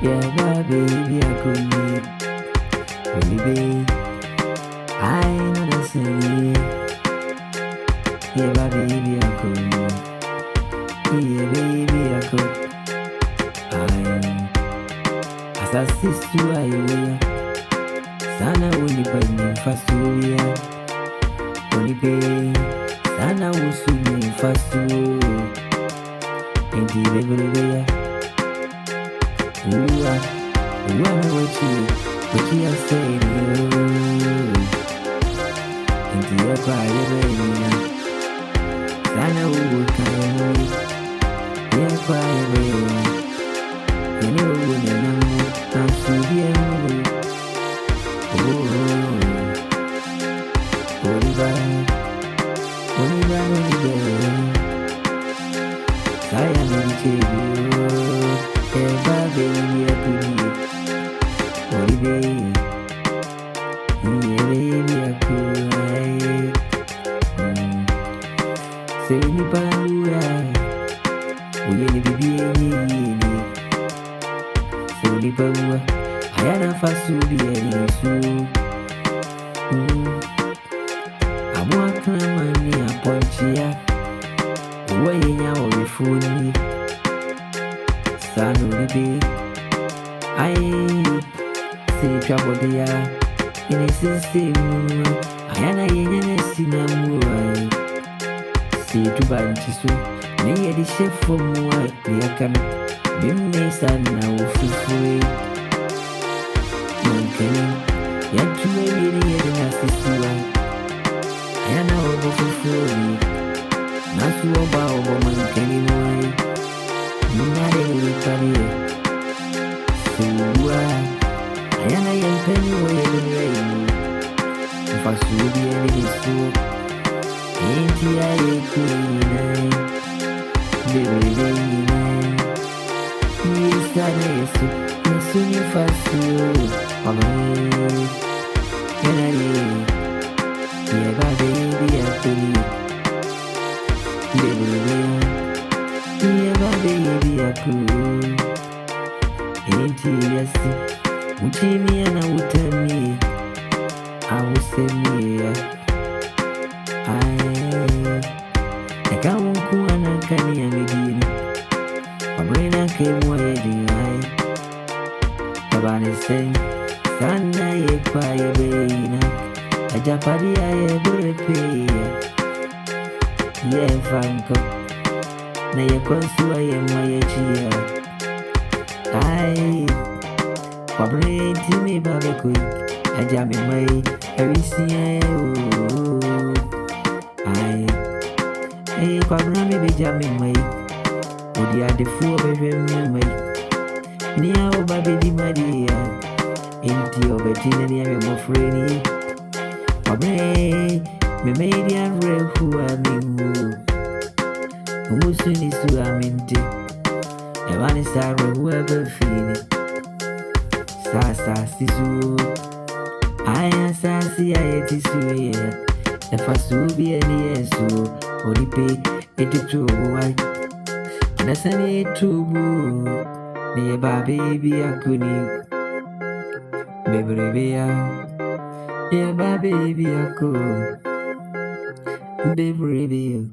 Yeah, my baby, I could need only baby. I know that's it. Yeah, my baby, I could need. Yeah, baby, I could. I am as a sister, I will. Sana only by me fast only pay. Sana usu me fast and the baby. Ooh, what you have said, and the quiet baby. Sana uwu kind, yeah, quiet baby. You know when I'm to be Oliver, I am in the baby, I could Oliver, baby, I could say, Nipalua, we ain't be so Nipalua, I had a fast to be a money upon Chia. Way now before me. Son of the I say trouble there in a system. I am a cinema. See to Banchisu. Near the chef from what they are coming. Bimney son now free. Monkey, yet to maybe a nasty. I know over not to about woman anymore. Not everybody. So, I am penny way in rain. If I should be any school, ain't I queen? Baby, he's done soon if I see. Can I? Yeah, baby, I could. Yeah, baby, I could. Ain't yes, Jimmy and I would tell me. I would say me. I can't go and I can't hear me. My brain I came waiting. I say, Sunday, quiet, baby. A Japadi, I ever pay. Yeah, Franco. Na ye konsu I am my chia. I Kwabre timi babeku. A jam in my every I Kwabra me be jamming my. Would you the four baby my? Near baby Maria. Into your betting near your friend. Me made ya real who I mean. Umusuni su aminti. Evan is a whoever feel it. Sasa sisu. I am sassy, I ate su. The first will be any so. Only pay it to white. And I send it to boo. Near baby, I couldn't. Baby, yeah, baby, I could. Baby,